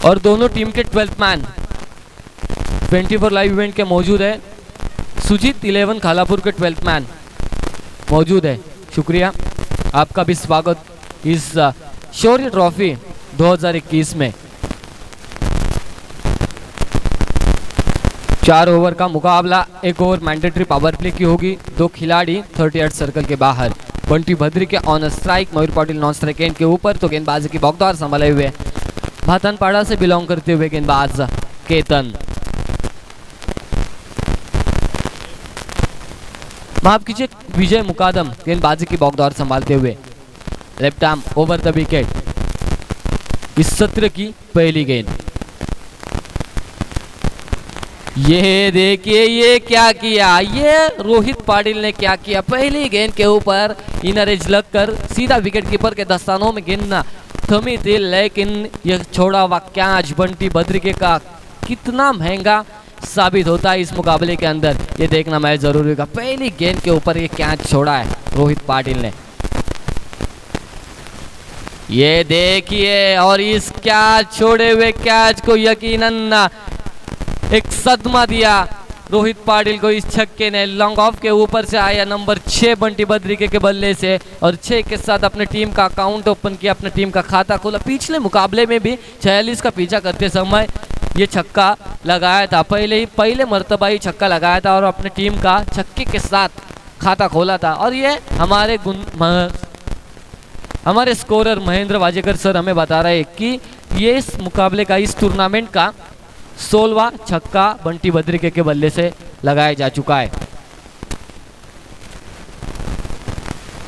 और दोनों टीम के 12th man 24 live event के मौजूद है। सुजीत 11 खालापुर के 12th मैन मौजूद है। शुक्रिया, आपका भी स्वागत इस शौर्य ट्रॉफी 2021 में। 4 ओवर का मुकाबला, 1 ओवर मैंडेटरी पावर प्ले की होगी। 2 खिलाड़ी 38 सर्कल के बाहर। बंटी भद्री के on strike, Mayur Patil non strike end के ऊपर। तो गेंदबाजी की बौखलाहट संभाले हुए भातनपाड़ा से बिलोंग करते हुए गेंदबाज केतन, माफ कीजिए विजय मुकादम गेंदबाजी की बौखलाहट संभालते हुए। Left arm over the wicket इस सत्र की पहली गेंद। ये देखिए ये क्या किया, ये रोहित पाटिल ने क्या किया। पहली गेंद के ऊपर इनर एज लग कर सीधा विकेट कीपर के दस्तानों में गेंद थमी थी, लेकिन यह छोड़ा हुआ कैच बंटी भद्रिके का कितना महंगा साबित होता है इस मुकाबले के अंदर, ये देखना मैं जरूरी होगा। पहली गेंद के ऊपर ये कैच छोड़ा है रोहित पाटिल ने, ये देखिए। और इस कैच छोड़े हुए कैच को यकीनन एक सदमा दिया रोहित पाटिल को इस छक्के ने। लॉन्ग ऑफ के ऊपर से आया नंबर 6 बंटी भद्रिके के बल्ले से और 6 के साथ अपने टीम का अकाउंट ओपन किया, अपने टीम का खाता खोला। पिछले मुकाबले में भी 46 का पीछा करते समय ये छक्का लगाया था, पहले मर्तबा ही छक्का लगाया था और अपने टीम का छक्के के साथ खाता खोला था। और ये हमारे स्कोरर महेंद्र वाजेकर सर हमें बता रहे हैं कि ये इस मुकाबले का, इस टूर्नामेंट का 16वां छक्का बंटी भद्रिके के बल्ले से लगाया जा चुका है।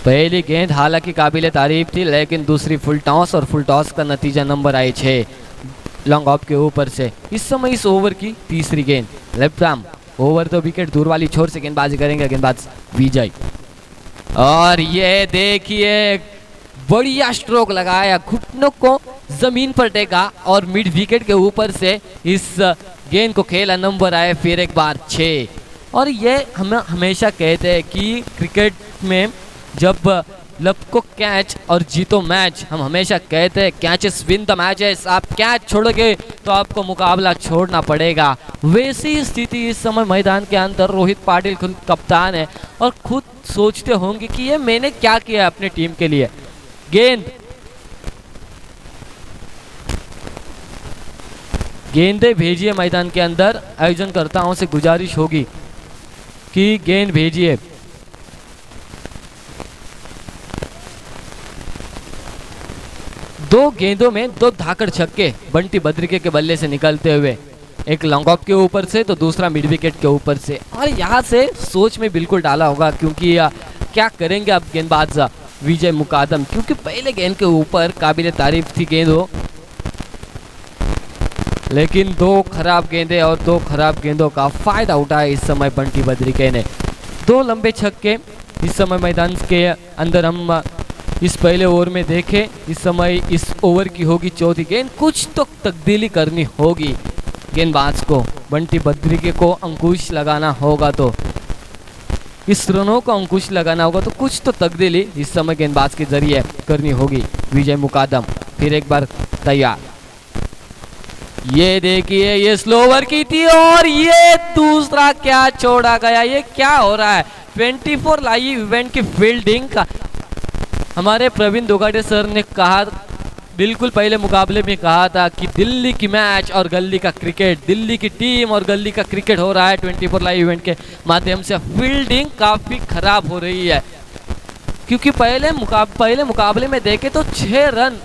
पहली गेंद हालांकि काबिले तारीफ थी, लेकिन दूसरी फुल टॉस और फुल टॉस का नतीजा नंबर आए 6 लॉन्ग ऑफ के ऊपर से। इस समय इस ओवर की तीसरी गेंद। Left arm over the wicket दूर वाली छोर से गेंदबाजी करेंगे गेंदबाज विजय। और ये देखिए बढ़िया स्ट्रोक लगाया, घुटनों को जमीन पर टेका और मिड विकेट के ऊपर से इस गेंद को खेला। नंबर आए फिर एक बार 6। और ये हम हमेशा कहते हैं कि क्रिकेट में जब लपको कैच और जीतो मैच, हम हमेशा कहते हैं कैचेस विन द मैचेस। आप कैच छोड़ोगे तो आपको मुकाबला छोड़ना पड़ेगा। वैसी स्थिति इस समय मैदान के अंदर रोहित पाटिल खुद कप्तान है और खुद सोचते होंगे कि ये मैंने क्या किया अपनी टीम के लिए। गेंदे भेजिए मैदान के अंदर, आयोजनकर्ताओं से गुजारिश होगी कि गेंद भेजिए। दो गेंदों में 2 धाकड़ छक्के बंटी भद्रिके के बल्ले से निकलते हुए, एक लॉन्ग ऑफ के ऊपर से तो दूसरा मिड विकेट के ऊपर से। और यहाँ से सोच में बिल्कुल डाला होगा, क्योंकि क्या करेंगे अब गेंदबाज विजय मुकादम, क्योंकि पहले गेंद के ऊपर काबिले तारीफ थी गेंद हो, लेकिन 2 खराब गेंदें और 2 खराब गेंदों का फायदा उठाया इस समय बंटी भद्रिके ने। 2 लंबे छक्के इस समय मैदान के अंदर हम इस पहले ओवर में देखें। इस समय इस ओवर की होगी 4थी गेंद, कुछ तो तब्दीली करनी होगी गेंदबाज को, बंटी भद्रिके को अंकुश लगाना होगा, तो इस रनों को अंकुश लगाना होगा, तो कुछ तो तब्दीली इस समय गेंदबाज के जरिए करनी होगी। विजय मुकादम फिर एक बार तैयार। ये देखिए ये स्लोवर की थी और ये दूसरा क्या छोड़ा गया, ये क्या हो रहा है। 24 लाइव इवेंट की फील्डिंग का हमारे प्रवीण दोगाटे सर ने कहा, बिल्कुल पहले मुकाबले में कहा था कि दिल्ली की मैच और गली का क्रिकेट, दिल्ली की टीम और गली का क्रिकेट हो रहा है 24 लाइव इवेंट के माध्यम से। फील्डिंग काफी खराब हो रही है, क्योंकि पहले मुकाबले में देखे तो 6 रन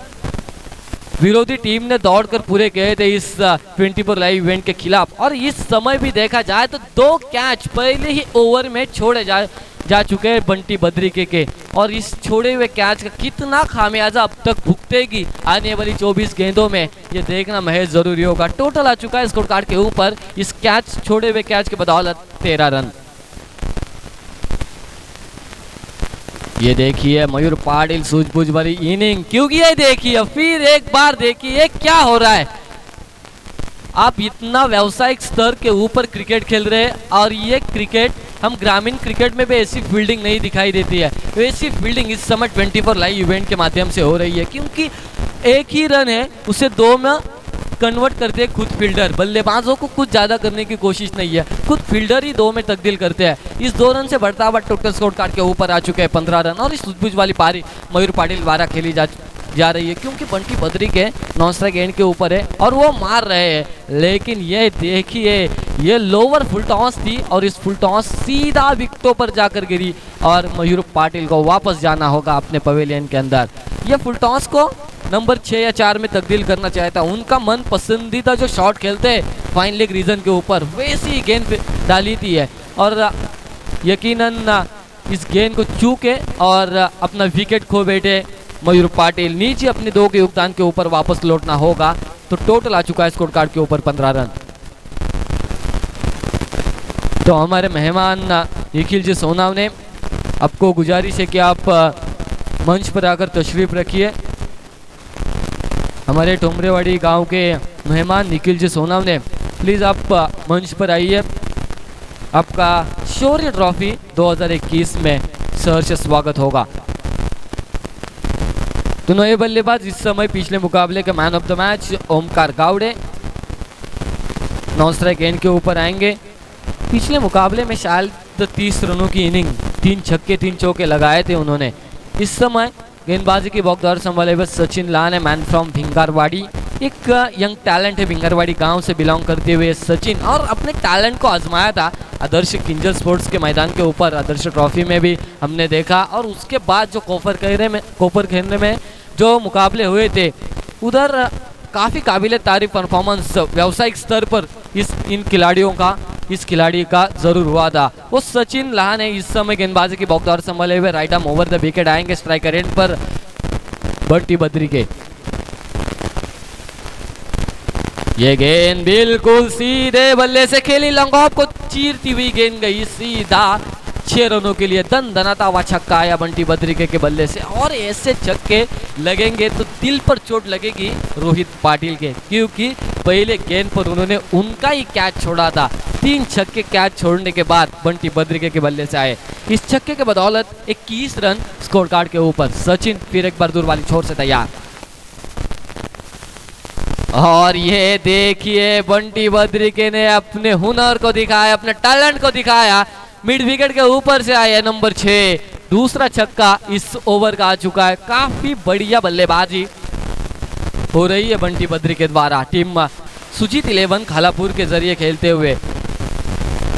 विरोधी टीम ने दौड़कर पूरे किए थे इस 24 लाइव इवेंट के खिलाफ। और इस समय भी देखा जाए तो 2 कैच पहले ही ओवर में छोड़े जा चुके हैं बंटी भद्रिके के, और इस छोड़े हुए कैच का कितना खामियाजा अब तक भुगतेगी आने वाली 24 गेंदों में, ये देखना महज जरूरी होगा। टोटल आ चुका है स्कोर कार्ड के ऊपर इस कैच, छोड़े हुए कैच के बदौलत 13 रन। ये देखिए मयूर पाटिल सूझबूझ भरी इनिंग, क्योंकि ये देखिए फिर एक बार देखिए क्या हो रहा है। आप इतना व्यावसायिक स्तर के ऊपर क्रिकेट खेल रहे हैं और ये क्रिकेट, हम ग्रामीण क्रिकेट में भी ऐसी फील्डिंग नहीं दिखाई देती है। ऐसी फील्डिंग इस समय 24 लाइव इवेंट के माध्यम से हो रही है, क्योंकि एक ही रन है उसे 2 में कन्वर्ट करते हैं खुद फील्डर। बल्लेबाजों को कुछ ज्यादा करने की कोशिश नहीं है, खुद फील्डर ही 2 में तब्दील करते हैं। इस 2 रन से बढ़ता हुआ टोटल स्कोर कार्ड के ऊपर आ चुके हैं 15 रन। और इस सूझबूझ वाली पारी मयूर पाटिल द्वारा खेली जा रही है, क्योंकि बंटी बद्री के नॉन स्ट्राइक एंड के ऊपर है और वो मार रहे हैं। लेकिन ये देखिए, ये लोअर फुल टॉस थी और इस फुल टॉस सीधा विकेटों पर जाकर गिरी और मयूर पाटिल को वापस जाना होगा अपने पवेलियन के अंदर। ये फुल टॉस को नंबर 6 या 4 में तब्दील करना चाहता। उनका मन पसंदीदा जो शॉट खेलते हैं फाइन लेग रीजन के ऊपर, वैसी गेंद डाली थी है और यकीनन इस गेंद को चूके और अपना विकेट खो बैठे मयूर पाटिल। नीचे अपने 2 के योगदान के ऊपर वापस लौटना होगा। तो टोटल आ चुका है स्कोर कार्ड के ऊपर 15 रन। तो हमारे मेहमान निखिल जी सोनाव ने आपको गुजारिश है कि आप मंच पर आकर तशरीफ रखिए। हमारे टोमरेवाड़ी गांव के मेहमान निखिल जी सोनाव ने प्लीज़ आप मंच पर आइए। आपका शौर्य ट्रॉफी 2021 में सहर्ष स्वागत होगा। तो नए बल्लेबाज इस समय पिछले मुकाबले के man of the match Omkar Gawade non strike end के ऊपर आएंगे। पिछले मुकाबले में शायद 30 रनों की इनिंग, 3 छक्के 3 चौके लगाए थे उन्होंने। इस समय गेंदबाजी की बौखलाहट संभाले हुए सचिन लान है, मैन फ्रॉम भिंगारवाड़ी। एक यंग टैलेंट है, भिंगारवाड़ी गांव से बिलोंग करते हुए सचिन, और अपने टैलेंट को आजमाया था आदर्श किंजल स्पोर्ट्स के मैदान के ऊपर। आदर्श ट्रॉफी में भी हमने देखा और उसके बाद जो कोपर खेलने में जो मुकाबले हुए थे उधर काफ़ी काबिल तारीफ परफॉर्मेंस व्यावसायिक स्तर पर इस खिलाड़ी का जरूर हुआ था। वो सचिन लान है। इस समय गेंदबाजी की बौखलाहट संभाले हुए right arm over the wicket आएंगे स्ट्राइकर एंड पर बंटी बद्री के। ये गेंद बिल्कुल सीधे बल्ले से खेली, लॉन्ग ऑफ को चीरती हुई गेंद गई सीधा 6 रनों के लिए। दनदनाता हुआ छक्का आया बंटी बद्री के बल्ले से। और ऐसे छक्के लगेंगे तो दिल पर चोट लगेगी रोहित पाटिल के, क्योंकि पहले गेंद पर उन्होंने उनका ही कैच छोड़ा था। 3 छक्के कैच छोड़ने के बाद बंटी बद्री के बल्ले से आए। इस छक्के के बदौलत 21 रन स्कोर कार्ड के ऊपर। सचिन फिर एक बार दूर वाली छोर से तैयार। और ये देखिए बंटी बद्री के ने अपने हुनर को दिखाया, अपने टैलेंट को दिखाया। मिड विकेट के ऊपर से आया नंबर 6। दूसरा छक्का इस ओवर का आ चुका है। काफी बढ़िया बल्लेबाजी हो रही है बंटी बद्री के द्वारा। टीम सुजीत 11 खालापुर के जरिए खेलते हुए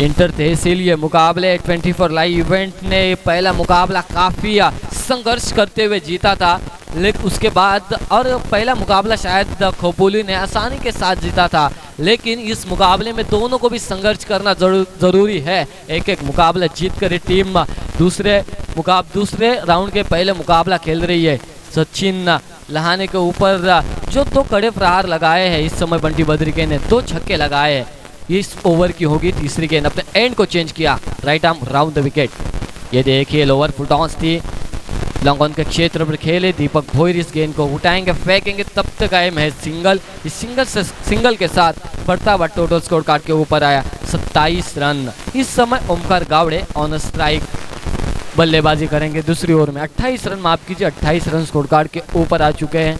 इंटर तहसीलीय मुकाबले 24 लाइव इवेंट ने पहला मुकाबला काफी संघर्ष करते हुए जीता था, लेकिन उसके बाद और पहला मुकाबला शायद खोपोली ने आसानी के साथ जीता था। लेकिन इस मुकाबले में दोनों को भी संघर्ष करना जरूरी है। एक मुकाबला जीत कर टीम दूसरे राउंड के पहले मुकाबला खेल रही है। सचिन लहाने के ऊपर जो 2 कड़े प्रहार लगाए हैं इस समय बंटी बद्री के ने 2 छक्के लगाए हैं। इस ओवर की होगी तीसरी गेंद। अपने एंड को चेंज किया, right arm round the wicket. ये देखिए लोअर फुल टॉस थी, लॉन्ग ऑन के क्षेत्र पर खेले दीपक भोईर। इस गेंद को उठाएंगे, फेंकेंगे, तब तक आए महज सिंगल। इस सिंगल के साथ बढ़ता हुआ टोटल स्कोर कार्ड के ऊपर आया 27 रन। इस समय ओमकार गावड़े ऑन स्ट्राइक बल्लेबाजी करेंगे दूसरी ओवर में। 28 रन, माफ कीजिए 28 रन स्कोर कार्ड के ऊपर आ चुके हैं।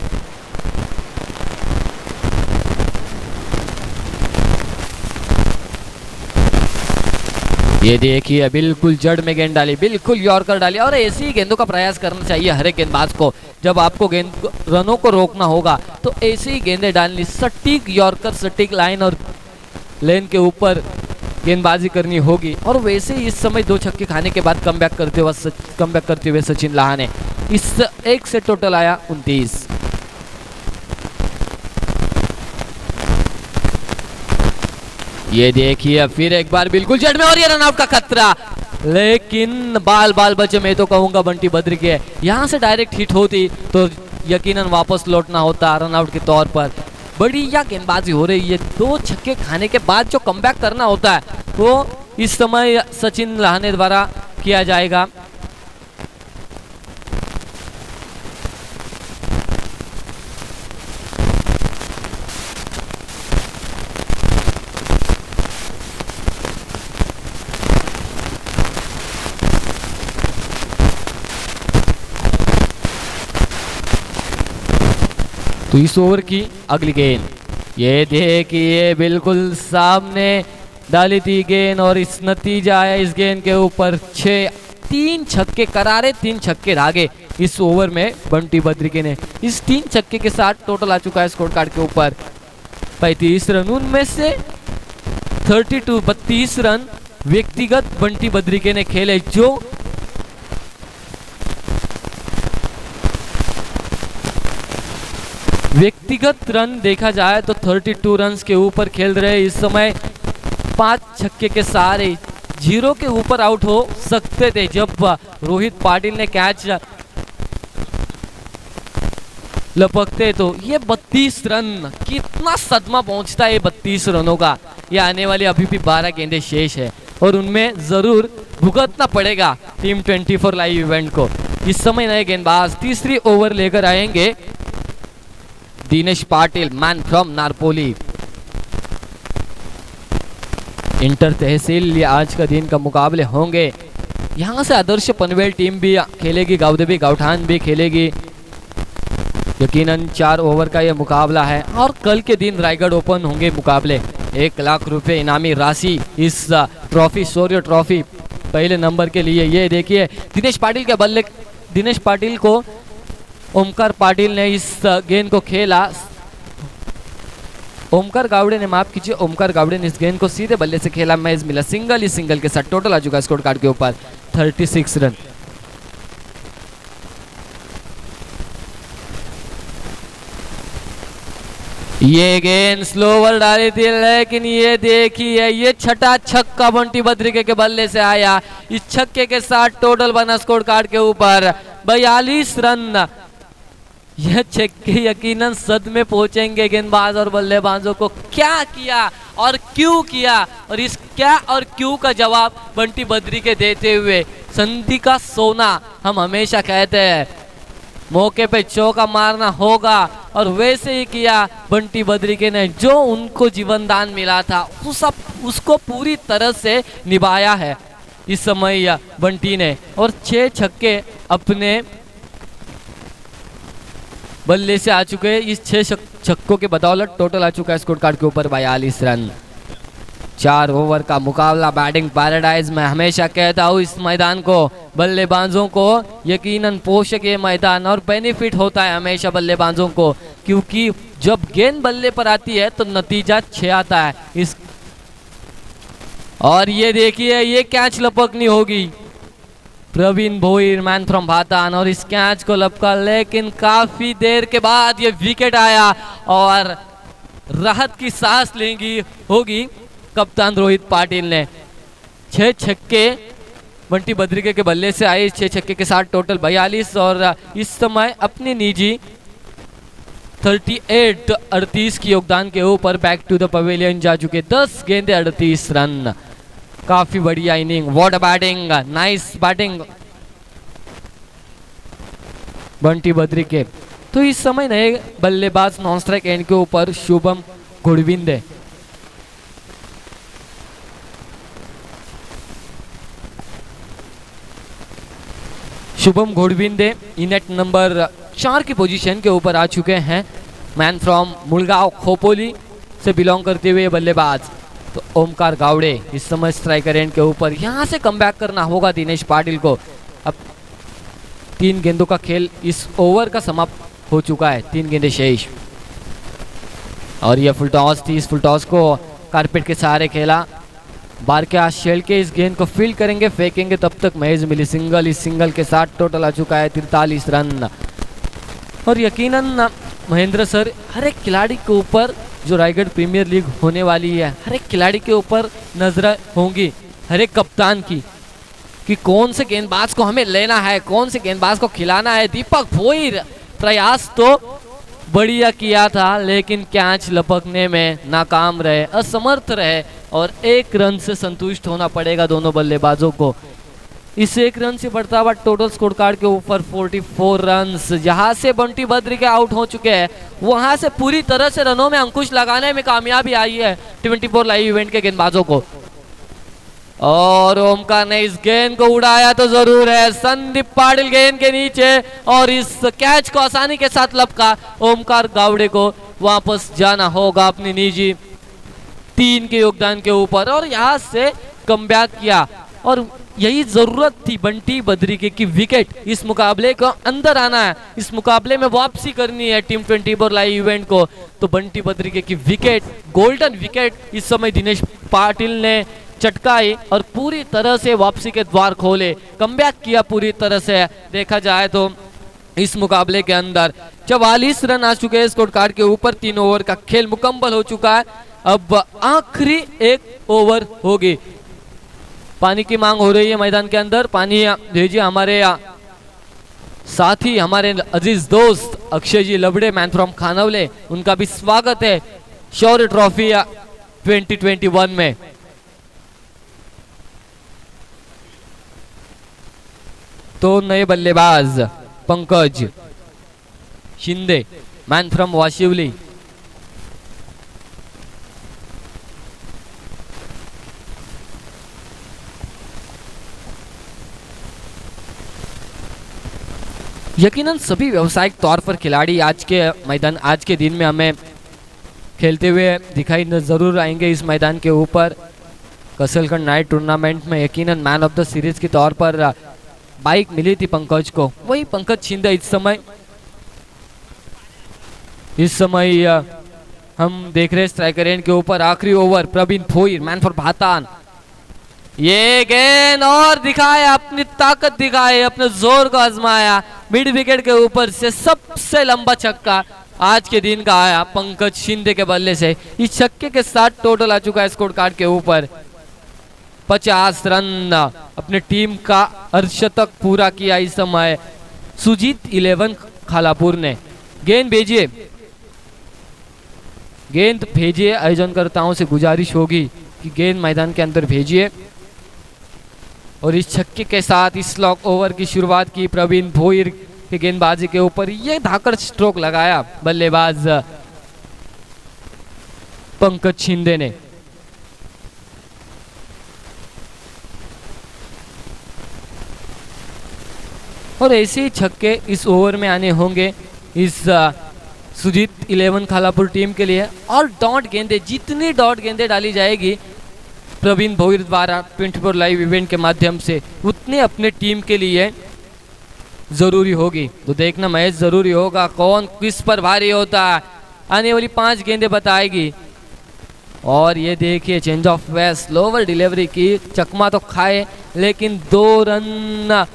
ये देखिए बिल्कुल जड़ में गेंद डाली, बिल्कुल यॉर्कर डाली। और ऐसी ही गेंदों का प्रयास करना चाहिए हर एक गेंदबाज को। जब आपको रनों को रोकना होगा तो ऐसी ही गेंदें डालनी, सटीक यॉर्कर, सटीक लाइन और लेन के ऊपर गेंदबाजी करनी होगी। और वैसे ही इस समय 2 छक्के खाने के बाद कमबैक करते हुए सचिन लाहाने इस एक से टोटल आया 29। ये देखिए फिर एक बार बिल्कुल जड़ में और ये रन आउट का खतरा, लेकिन बाल बचे। मैं तो कहूंगा बंटी बद्री के यहाँ से डायरेक्ट हिट होती तो यकीनन वापस लौटना होता रन आउट के तौर पर। बढ़िया गेंदबाजी हो रही है। 2 छक्के खाने के बाद जो कमबैक करना होता है वो इस समय सचिन लाहाने द्वारा किया जाएगा। तो इस ओवर की अगली गेंद ये देखिए बिल्कुल सामने डाली थी गेंद और इस नतीजा है इस गेंद के ऊपर 3 छक्के करारे 3 छक्के रागे इस ओवर में बंटी बद्रिके ने। इस 3 छक्के के साथ टोटल आ चुका है स्कोर कार्ड के ऊपर 35 रन। उनमें से 32 रन व्यक्तिगत बंटी बद्रिके ने खेले, जो व्यक्तिगत रन देखा जाए तो 32 रन के ऊपर खेल रहे इस समय। 5 छक्के के सारे 0 के ऊपर आउट हो सकते थे जब रोहित पाटिल ने कैच लपकते तो। ये 32 रन, कितना सदमा पहुंचता है 32 रनों का। ये आने वाली अभी भी 12 गेंदें शेष है और उनमें जरूर भुगतना पड़ेगा टीम 24 लाइव इवेंट को। इस समय नए गेंदबाज तीसरी ओवर लेकर आएंगे Dinesh Patil, man from Narpoli. Inter तहसील ये आज का दिन का मुकाबले होंगे। यहां से आदर्श पनवेल टीम भी खेलेगी, गावदेवी गावठान भी खेलेगी। यकीनन 4 ओवर का ये मुकाबला है और कल के दिन रायगढ़ ओपन होंगे मुकाबले। 1 लाख रुपए इनामी राशि इस ट्रॉफी, शौर्य ट्रॉफी पहले नंबर के लिए। ये देखिए दिनेश पाटिल के बल्ले, दिनेश पाटिल को ओमकार पाटिल ने इस गेंद को खेला। ओमकार गावड़े ने, माफ कीजिए, ओमकार गावड़े ने इस गेंद को सीधे बल्ले से खेला, मैच मिला सिंगल ही सिंगल के साथ। टोटल आ चुका स्कोर कार्ड के ऊपर 36 रन। ये गेंद स्लोवर डाली थी लेकिन ये देखिए ये छठा छक्का बंटी बद्रिके के बल्ले से आया। इस छक्के के साथ टोटल बना स्कोर कार्ड के ऊपर 42 रन। यह छक्के यकीनन सद में पहुंचेंगे गेंदबाज और बल्लेबाजों को। क्या किया और क्यों किया, और इस क्या और क्यों का जवाब बंटी बद्रिके देते हुए संधि का सोना। हम हमेशा कहते हैं मौके पे चौका मारना होगा और वैसे ही किया बंटी बद्रिके ने। जो उनको जीवन दान मिला था उसको पूरी तरह से निभाया है इस समय बंटी ने, और 6 छक्के अपने बल्ले से आ चुके हैं। इस 6 छक्कों के बदौलत टोटल आ चुका है स्कोर कार्ड के ऊपर 42 रन। 4 ओवर का मुकाबला बैटिंग पैराडाइज। मैं हमेशा कहता हूँ इस मैदान को बल्लेबाजों को यकीनन पोषक ये मैदान, और बेनिफिट होता है हमेशा बल्लेबाजों को, क्योंकि जब गेंद बल्ले पर आती है तो नतीजा 6 आता है इस। और ये देखिए ये कैच लपकनी होगी प्रवीण भोईर, मैन फ्रॉम भातान, और इस कैच को लपका, लेकिन काफी देर के बाद ये विकेट आया और राहत की सांस लेंगी होगी कप्तान रोहित पाटिल ने। 6 छक्के बंटी बद्रिके के बल्ले से आए। 6 छक्के के साथ टोटल 42, और इस समय अपनी निजी 38 की योगदान के ऊपर बैक टू द पवेलियन जा चुके। 10 गेंदे 38 रन। काफी बढ़िया inning, what batting, nice batting Bunty Badrike. तो इस समय नए बल्लेबाज नॉन स्ट्राइक एंड के ऊपर शुभम घोड़विंदे। शुभम घोड़विंदे इनेट नंबर 4 की पोजीशन के ऊपर आ चुके हैं। मैन फ्रॉम मुलगांव खोपोली से बिलोंग करते हुए बल्लेबाज। तो ओमकार गावड़े इस समय स्ट्राइकर एंड के ऊपर। यहां से कमबैक करना होगा दिनेश पाटिल को। अब 3 गेंदों का खेल इस ओवर का समाप्त हो चुका है, 3 गेंदें शेष। और यह फुल टॉस थी, इस फुल टॉस को कारपेट के सहारे खेला। बार के आज शेल के इस गेंद को फील्ड करेंगे, फेंकेंगे, तब तक मैच मिली सिंगल। इस सिंगल के साथ टोटल आ चुका है 43 रन। और यकीनन महेंद्र सर हर एक खिलाड़ी के ऊपर, जो रायगढ़ प्रीमियर लीग होने वाली है, हर एक खिलाड़ी के ऊपर नजर होंगी, हर एक कप्तान की, कि कौन से गेंदबाज को हमें लेना है, कौन से गेंदबाज को खिलाना है। दीपक भोईर प्रयास तो बढ़िया किया था लेकिन कैच लपकने में नाकाम रहे, असमर्थ रहे, और 1 रन से संतुष्ट होना पड़ेगा दोनों बल्लेबाजों को। इस 1 रन से बढ़ता हुआ टोटल स्कोर कार्ड के ऊपर 44 रन। जहां से बंटी बद्रिके आउट हो चुके हैं वहां से पूरी तरह से रनों में अंकुश लगाने में कामयाबी आई है 24 लाइव इवेंट के गेंदबाजों को। और ओमकार ने इस गेंद को उड़ाया तो जरूर है, संदीप पाटिल गेंद के नीचे, और इस कैच को आसानी के साथ लपका ओमकार गावड़े को वापस जाना होगा अपनी निजी 3 के योगदान के ऊपर और यहाँ से कमबैक किया और यही जरूरत थी बंटी बद्रिके की विकेट इस मुकाबले को अंदर आना है, इस मुकाबले में वापसी करनी है टीम 24 लाइव इवेंट को। तो बंटी बद्रिके की विकेट, गोल्डन विकेट इस समय दिनेश पाटिल ने चटकाई और पूरी तरह से वापसी के द्वार खोले, कमबैक किया पूरी तरह से। देखा जाए तो इस मुकाबले के अंदर 44 रन आ चुके हैं स्कोर कार्ड के ऊपर, 3 ओवर का खेल मुकम्मल हो चुका है। अब आखिरी 1 ओवर होगी। पानी की मांग हो रही है मैदान के अंदर, पानी भेजिए हमारे साथी, हमारे अजीज दोस्त अक्षय जी लबड़े, मैन फ्रॉम खानवले, उनका भी स्वागत है शौर्य ट्रॉफी 2021 में। तो नए बल्लेबाज पंकज शिंदे, मैन फ्रॉम वाशिवली, यकीनन सभी व्यावसायिक तौर पर खिलाड़ी आज के मैदान, आज के दिन में हमें खेलते हुए दिखाई जरूर आएंगे इस मैदान के ऊपर। कसलखंड नाइट टूर्नामेंट में यकीनन मैन ऑफ द सीरीज के तौर पर बाइक मिली थी पंकज को, वही पंकज शिंदे इस समय हम देख रहे हैं स्ट्राइकर एंड के ऊपर। आखिरी over Pravin Bhoir, man for Bhatan, ये गेंद और दिखाया, अपनी ताकत दिखाई, अपने जोर को आजमाया, मिड विकेट के ऊपर से सबसे लंबा छक्का आज के दिन का आया पंकज शिंदे के बल्ले से। इस छक्के के साथ टोटल आ चुका है स्कोर कार्ड के ऊपर 50 रन। अपने टीम का अर्धशतक पूरा किया इस समय सुजीत 11 खालापुर ने। गेंद भेजिए, गेंद भेजिए, आयोजनकर्ताओं से गुजारिश होगी कि गेंद मैदान के अंदर भेजिए। और इस छक्के के साथ इस लॉक ओवर की शुरुआत की प्रवीण भोईर के गेंदबाजी के ऊपर, ये धाकड़ स्ट्रोक लगाया बल्लेबाज पंकज शिंदे ने। और ऐसे ही छक्के इस ओवर में आने होंगे इस सुजीत 11 खालापुर टीम के लिए। और डॉट गेंदे, जितनी डॉट गेंदे डाली जाएगी प्रवीण भोईर द्वारा 24 लाइव इवेंट के माध्यम से, उतने अपने टीम के लिए जरूरी होगी। तो देखना मैच जरूरी होगा, कौन किस पर भारी होता है, आने वाली 5 गेंदें बताएगी। और ये देखिए चेंज ऑफ वेस्ट, लोअर डिलीवरी की, चकमा तो खाए लेकिन 2 रन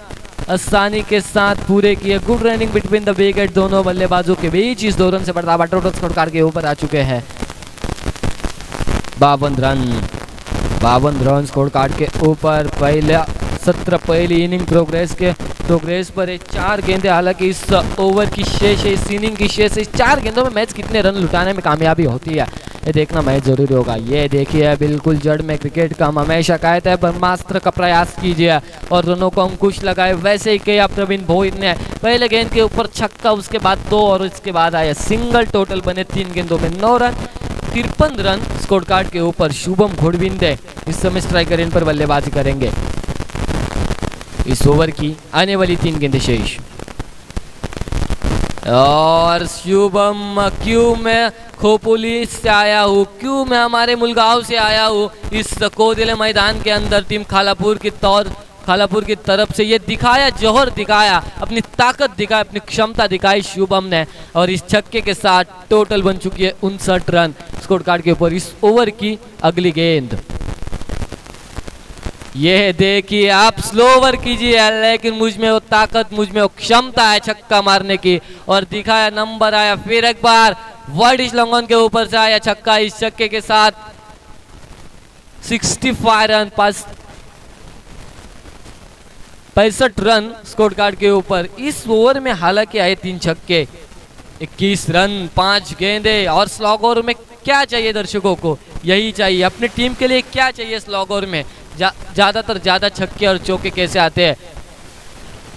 आसानी के साथ पूरे किए। Good running between the wicket, दोनों बल्लेबाजों के बीच। इस 2 रन से बढ़ता टोटल स्कोर कार्ड के ऊपर आ चुके हैं 52 रन स्कोर कार्ड के ऊपर। पहली इनिंग प्रोग्रेस पर 4 गेंदें, हालांकि इस ओवर की शेष है, इस इनिंग की शेष है। 4 गेंदों में मैच कितने रन लुटाने में कामयाबी होती है, ये देखना मैच जरूरी होगा। ये देखिए बिल्कुल जड़ में क्रिकेट का हम हमेशा कहते हैं, ब्रह्मास्त्र का प्रयास कीजिए और रनों को अंकुश लगाए, वैसे ही किया प्रवीण भोईर ने। पहले गेंद के ऊपर छक्का, उसके बाद 2 और उसके बाद आया सिंगल। टोटल बने 3 गेंदों में 9 रन, 53 रन स्कोर कार्ड के ऊपर। शुभम घोड़विंदे इस समय स्ट्राइकर इन पर बल्लेबाजी करेंगे। इस ओवर की आने वाली 3 गेंदें शेष। और शुभम, क्यों मैं खोपोली से आया हूँ, क्यों मैं हमारे मुलगांव से आया हूँ इस कोदिले मैदान के अंदर टीम खालापुर की तरफ से। ये दिखाया, जौहर दिखाया, अपनी ताकत दिखाई, अपनी क्षमता दिखाई शुभम ने। और इस छक्के के साथ टोटल बन चुकी है 59 रन स्कोर कार्ड के ऊपर। इस ओवर की अगली गेंद, ये देखिए, आप स्लोवर कीजिए लेकिन मुझ में वो ताकत, मुझ में वो क्षमता है छक्का मारने की। और दिखाया, नंबर आया फिर एक बार, वर्डिश लॉन्गॉन के ऊपर से आया छक्का। इस छक्के के साथ 65 रन, 65 रन स्कोर कार्ड के ऊपर। इस ओवर में हालांकि आए 3 छक्के, 21 रन, 5 गेंदे। और स्लॉग ओवर में क्या चाहिए दर्शकों को, यही चाहिए अपनी टीम के लिए। क्या चाहिए स्लॉग ओवर में, ज्यादातर ज्यादा छक्के और चौके कैसे आते हैं।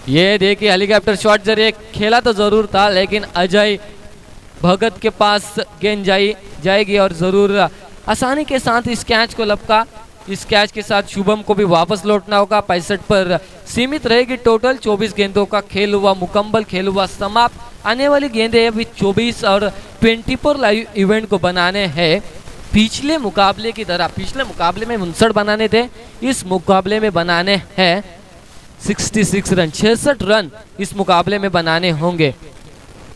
ये देखिए हेलीकॉप्टर शॉट जरिए खेला तो जरूर था, लेकिन अजय भगत के पास गेंद जाएगी और जरूर आसानी के साथ इस कैच को लपका इस कैच के साथ शुभम को भी वापस लौटना होगा। 65 पर सीमित रहेगी टोटल। 24 गेंदों का खेल हुआ मुकम्मल, खेल हुआ समाप्त। आने वाली गेंदें अभी 24 और 24 लाइव इवेंट को बनाने हैं पिछले मुकाबले की तरह। पिछले मुकाबले में 59 बनाने थे, इस मुकाबले में बनाने हैं 66 रन, 66 रन इस मुकाबले में बनाने होंगे।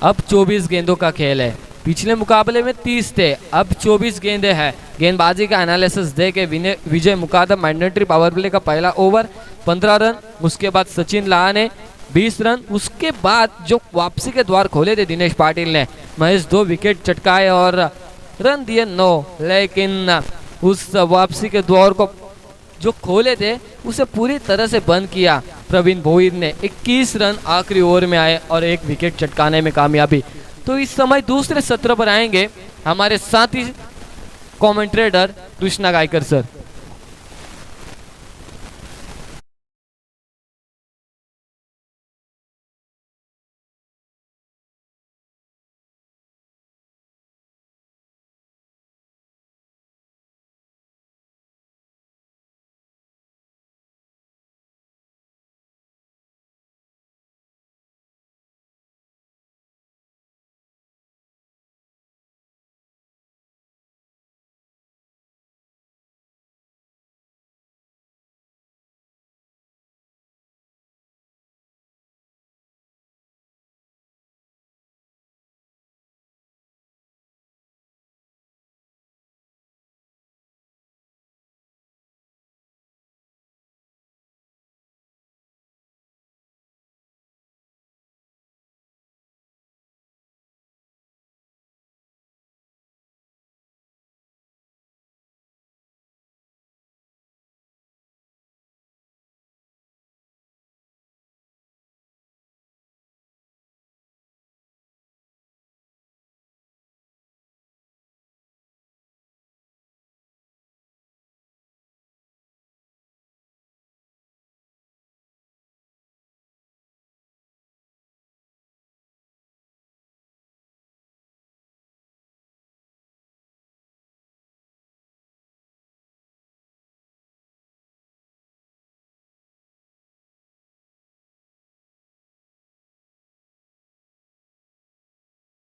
अब 24 गेंदों का खेल है, पिछले मुकाबले में 30 थे, अब 24 गेंदे हैं। गेंदबाजी का एनालिसिस दे के विजय मुकादम मैंडेटरी पावर प्ले का पहला ओवर 15 रन, उसके बाद सचिन लाहा ने 20 रन, उसके बाद जो वापसी के द्वार खोले थे दिनेश पाटिल ने, महज 2 विकेट चटकाए और रन दिए 9, लेकिन उस वापसी के द्वार को जो खोले थे उसे पूरी तरह से बंद किया प्रवीण भोईर ने। 21 रन आखिरी ओवर में आए और 1 विकेट चटकाने में कामयाबी। तो इस समय दूसरे सत्र पर आएंगे हमारे साथी कमेंटेटर कृष्णा गायकर सर।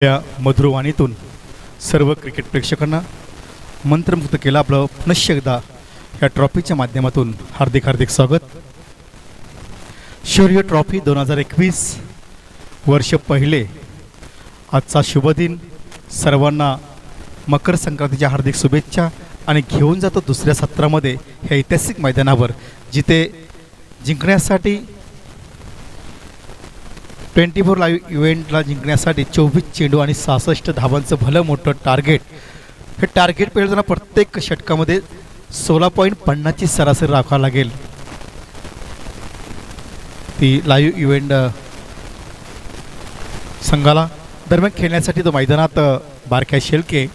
या मधुरवाणीतून सर्व क्रिकेट प्रेक्षकांना मंत्रमुक्त केला आपलं पुनश्च एकदा या ट्रॉफीच्या माध्यमातून हार्दिक हार्दिक स्वागत। शौर्य ट्रॉफी 2021 वर्ष पहिले, आजचा शुभ दिन, सर्वांना मकर संक्रांतीच्या हार्दिक शुभेच्छा आणि घेऊन जातो दुसऱ्या सत्रामध्ये हे ऐतिहासिक मैदानावर, जिथे जिंकण्यासाठी 24 लाईव्ह इव्हेंटला जिंकण्यासाठी 24 चेंडू आणि 66 धावांचं भलं मोठं टार्गेट। हे टार्गेट पेलताना प्रत्येक षटकामध्ये 16.50 ची सरासरी राखावी लागेल। ती लाईव्ह इव्हेंट संघाला दरम्यान खेळण्यासाठी तो मैदानात बारक्या शेळके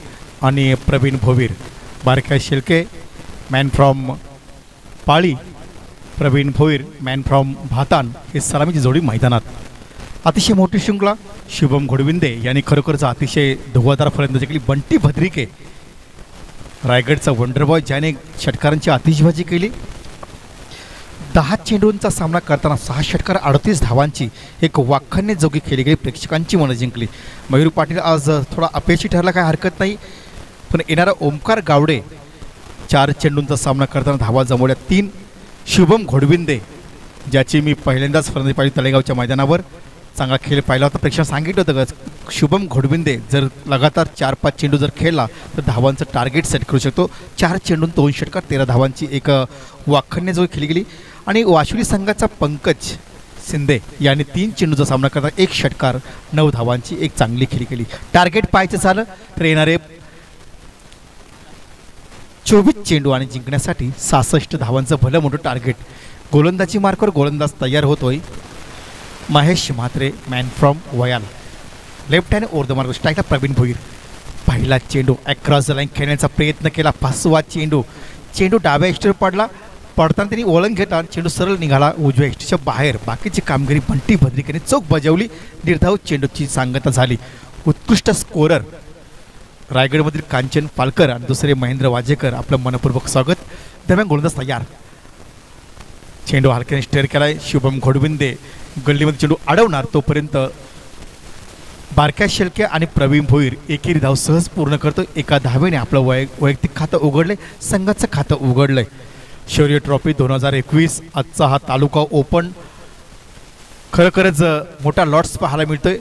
आणि प्रवीण भोईर। बारक्या शेळके मॅन फ्रॉम पाळी, प्रवीण भोईर मॅन फ्रॉम भातान, हे सलामीची जोडी मैदानात। अतिशय मोठी शृंखला शुभम घोडविंदे यांनी खरोखरच अतिशय धुव्वाधार फलंदाजी केली। बंटी भद्रिके रायगडचा वंडरबॉय ज्याने षटकारांची आतिषबाजी केली। 10 चेंडूंचा सामना करताना 6 षटकार 38 धावांची एक वाखाणणे जोगी खेळी गेली, प्रेक्षकांची मनं जिंकली। मयूर पाटील आज थोडा अपयशी ठरला, काय हरकत नाही, पण येणारा ओमकार गावडे 4 चेंडूंचा सामना करताना धावा जमवल्या 3। शुभम घोडविंदे ज्याची मी पहिल्यांदाच फलंदाजी पाहिली तळेगावच्या मैदानावर, चांगला खेळ पाहिला होता। प्रेक्षक सांगितलं होतं का शुभम घोडविंदे जर लगातार 4-5 चेंडू जर खेळला तर धावांचं टार्गेट सेट करू शकतो। 4 चेंडून 2 षटकार 13 धावांची एक वाखाणणे जो खेळली गेली। आणि वाशुरी संघाचा पंकज शिंदे यांनी 3 चेंडूचा सामना करता 1 षटकार 9 धावांची एक चांगली खेळी केली। टार्गेट पाहायचं झालं तर येणारे 24 चेंडू आणि जिंकण्यासाठी 66 धावांचं भलं मोठं टार्गेट। गोलंदाजी मार्कवर गोलंदाज तयार होतोय Mahesh Mhatre man from Vayal. Left hand over the mark स्ट्राईकला प्रवीण भोईर। पहिला चेंडू अक्रॉस द लाईन खेळण्याचा प्रयत्न केला, 5वा चेंडू डाव्या इष्टीवर पडला, पडताना त्यांनी ओळख घेतला, चेंडू सरळ निघाला उजव्या इष्टीच्या बाहेर। बाकीची कामगिरी बंटी भद्रिकेने चोख बजावली, निर्धाव चेंडूची सांगता झाली। उत्कृष्ट स्कोरर रायगडमधील कांचन पालकर आणि दुसरे महेंद्र वाजेकर, आपलं मनपूर्वक स्वागत। दरम्यान गोलंदाज तयार. चेंडू हलक्याने स्टेअर केलाय. शुभम घोडविंदे गल्लीमध्ये चेंडू अडवणार तोपर्यंत बारक्या शेळके आणि प्रवीण भोईर एकेरी धाव सहज पूर्ण करतो. एका धावेने आपलं वैयक्तिक खातं उघडलंय, संघाचं खातं उघडलंय. शौर्य ट्रॉफी 2021 आजचा हा तालुका ओपन खरोखरच मोठा लॉट्स पाहायला मिळतोय.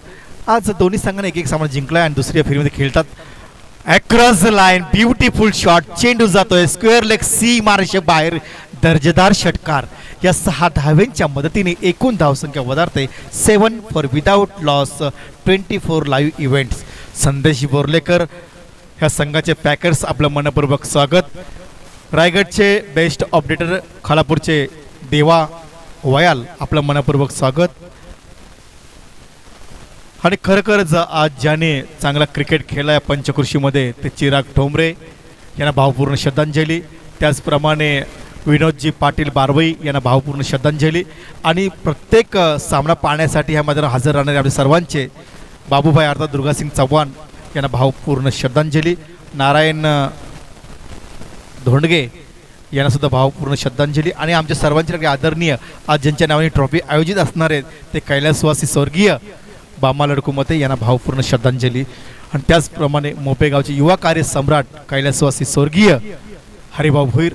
आज दोन्ही संघाने एक सामना जिंकलाय आणि दुसऱ्या फेरीमध्ये खेळतात. Across the line beautiful shot. चेंडू जातोय स्क्वेअर लेग सी मार्शे बाहेर. दर्जेदार षटकार. या 6 धावेंच्या मदतीने एकूण धावसंख्या वधारते 7 for without loss. 24 live events. संदेश बोर्लेकर ह्या संघाचे पॅकर्स आपलं मनपूर्वक स्वागत. रायगडचे बेस्ट अपडेटर खालापूरचे देवा वयाल आपलं मनपूर्वक स्वागत. आणि खरोखरच आज ज्याने चांगला क्रिकेट खेळला या पंचकृषीमध्ये ते चिराग ठोंबरे यांना भावपूर्ण श्रद्धांजली. त्याचप्रमाणे विनोदजी पाटील बारवई यांना भावपूर्ण श्रद्धांजली. आणि प्रत्येक सामना पाहण्यासाठी ह्या मैदानात हजर राहणारे आपले सर्वांचे बाबूभाई अर्थात दुर्गासिंग चव्हाण यांना भावपूर्ण श्रद्धांजली. नारायण धोंडगे यांना सुद्धा भावपूर्ण श्रद्धांजली. आणि आमच्या सर्वांचे आदरणीय आज ज्यांच्या नावाने ट्रॉफी आयोजित असणार आहेत ते कैलासवासी स्वर्गीय बामा लडकुमते यांना भावपूर्ण श्रद्धांजली. आणि त्याचप्रमाणे मोपेगावचे युवा कार्य सम्राट कैलासवासी स्वर्गीय हरिभाऊ भोईर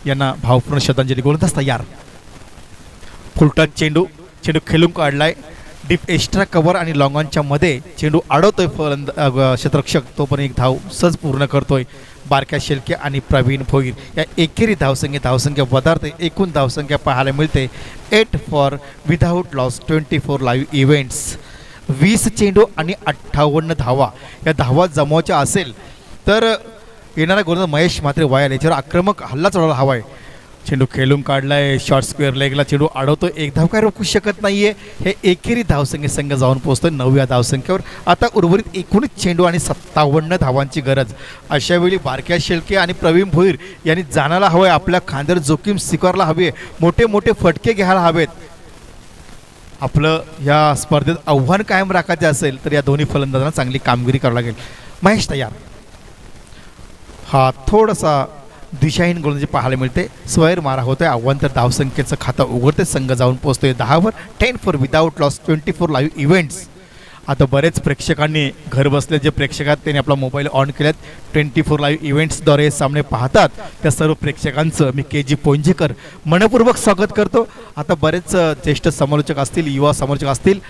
यांना भावपूर्ण श्रद्धांजली. गोलंदाज तयार. फुलटच चेंडू खेळून काढलाय. डीप एक्स्ट्रा कव्हर आणि लॉंग ऑनच्या मध्ये चेंडू अडवतोय क्षेत्ररक्षक. तोपर्यंत एक धाव सहज पूर्ण करतोय बारक्या शेळके आणि प्रवीण भोईर. या एकेरी धावसंख्या वधारते. एकूण धावसंख्या पाहायला मिळते 8 for without loss. 24 live events. 20 चेंडू आणि 58 धावा. या धावा जमवायच्या असेल तर येणारा गोलंदाज महेश मात्रे वायल याच्यावर आक्रमक हल्ला चढवला हवाय. चेंडू खेळून काढलाय. शॉर्ट स्क्वेअर लेगला चेंडू अडवतो. एक धाव काय रोखू शकत नाहीये. हे एकेरी धावसंख्या संघ जाऊन पोहोचतोय 9व्या धावसंख्येवर. आता उर्वरित 19 चेंडू आणि 57 धावांची गरज. अशा वेळी बारक्या शेळके आणि प्रवीण भोईर यांनी जाणायला हवंय. आपल्या खांद्यावर जोखीम स्वीकारला हवी. मोठे मोठे फटके घ्यायला हवेत. आपलं या स्पर्धेत आव्हान कायम राखायचे असेल तर या दोन्ही फलंदाजांना चांगली कामगिरी करावी लागेल. महेश तयार. हा थोडासा दिशाहीन गोलंदाजी पाहायला मिळते. स्वैर मारा होतोय. आव्हान तर धावसंख्येचं खातं उघडते. संघ जाऊन पोहोचतोय 10 वर. 10 for without loss. 24 live events. आता बरेच प्रेक्षकांनी घर बसले जे प्रेक्षक आहेत त्यांनी आपला मोबाईल ऑन केल्यात. 24 लाईव्ह इव्हेंट्सद्वारे हे सामने पाहतात त्या सर्व प्रेक्षकांचं मी के जी पोंजेकर मनपूर्वक स्वागत करतो. आता बरेच ज्येष्ठ समालोचक असतील, युवा समालोचक असतील,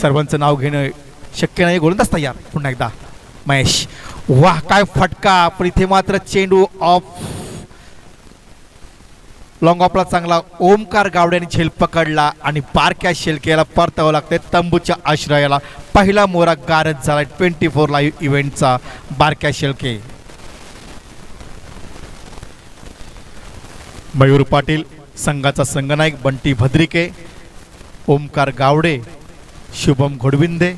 सर्वांचं नाव घेणं शक्य नाही. गोलंदाज तयार. पुन्हा एकदा महेश. वाह काय फटका. पण इथे मात्र चेंडू ऑफ लॉंग ऑफला चांगला ओमकार गावड्याने झेल पकडला आणि बारक्या शेळकेला परतावं लागतंय तंबूच्या आश्रयाला. पहिला मोरा गारद झाला 24 लाईव्ह इव्हेंटचा बारक्या शेळके. मयूर पाटील संघाचा संघनायक. बंटी भद्रिके, ओमकार गावडे, शुभम घोडविंदे.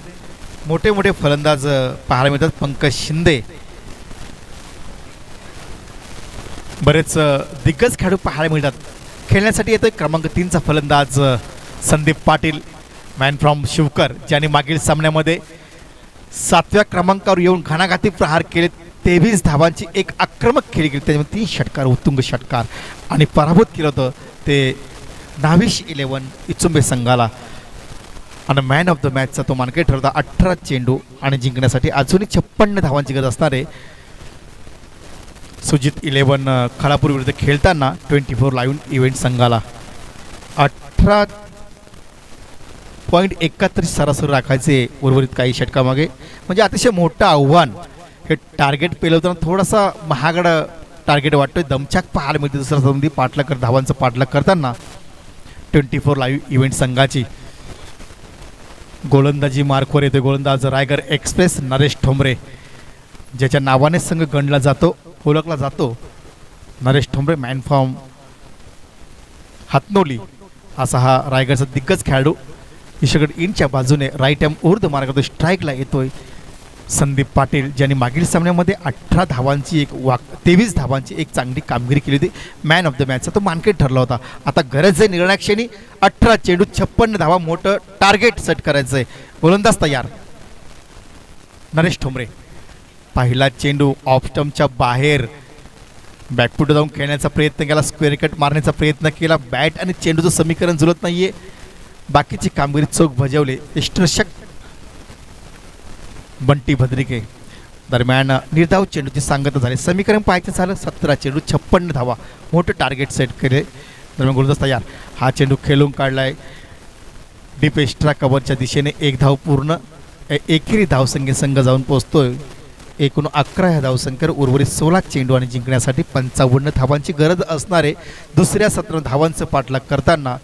मोठे मोठे फलंदाज पाहायला मिळतात. पंकज शिंदे. बरेच दिग्गज खेळाडू पाहायला मिळतात. खेळण्यासाठी येतोय क्रमांक 3चा फलंदाज संदीप पाटील मॅन फ्रॉम शिवकर, ज्याने मागील सामन्यामध्ये 7व्या क्रमांकावर येऊन घणाघाती प्रहार केले. 23 धावांची एक आक्रमक खेळी केली. त्याच्यामध्ये 3 षटकार, उत्तुंग षटकार आणि पराभूत केलं होतं ते नाविश 11 इचुंबे संघाला. आणि मॅन ऑफ द मॅचचा तो मानकरी ठरवता. 18 चेंडू आणि जिंकण्यासाठी अजूनही 56 धावांची गरज असणार आहे. सुजित 11 खालापूर विरुद्ध खेळताना 24 लाईव्ह इव्हेंट संघाला 18.71 सरासरी राखायचे उर्वरित काही षटकामागे. म्हणजे अतिशय मोठं आव्हान. हे टार्गेट पेलवताना थोडासा महागड टार्गेट वाटतोय. दमछाक पाहायला मिळते दुसऱ्या संधी पाठलाग धावांचं पाठलाग करताना 24 लाईव्ह इव्हेंट संघाची. गोलंदाजी मार्कवर येते गोलंदाज रायगड एक्सप्रेस नरेश ठोंबरे, ज्याच्या नावाने संघ गणला जातो, ओळखला जातो. नरेश ठोंबरे मॅन फ्रॉम हातनोली असा हा रायगडचा दिग्गज खेळाडू. ईशागड इनच्या बाजूने राईट हँड ऊर्ध्व मार्गातून स्ट्राईकला येतोय. संदीप पाटील ज्यांनी मागील सामन्यामध्ये 18 धावांची 23 धावांची एक चांगली कामगिरी केली होती. मॅन ऑफ द मॅचचा तो मानकरी ठरला होता. आता गरज आहे निर्णायक क्षणी 18 चेंडू 56 धावा मोठं टार्गेट सेट करायचं आहे. गोलंदाज तयार. नरेश ठोंबरे. पहिला चेंडू ऑफ स्टंपच्या बाहेर बॅकफुट जाऊन खेळण्याचा प्रयत्न केला, स्क्वेअर कट मारण्याचा प्रयत्न केला, बॅट आणि चेंडूचं समीकरण जुळत नाहीये. बाकीची कामगिरी चोख बजावले यष्टरक्षक बंटी भद्रिके. दरम्यान निर्धाव चेंडूची सांगता झाली. समीकरण पाहायचं झालं 17 चेंडू 56 धावा, मोठं टार्गेट सेट केले. दरम्यान गोलंदाज तयार. हा चेंडू खेळून काढलाय डीप एक्स्ट्रा कव्हरच्या दिशेने. एक धाव पूर्ण. एकेरी धावसंख्ये संघ जाऊन पोहोचतोय. एकूण 11 ह्या धावसंख्येवर उर्वरित 16 चेंडू आणि जिंकण्यासाठी 55 धावांची गरज असणारे दुसऱ्या 17 धावांचं पाठलाग करताना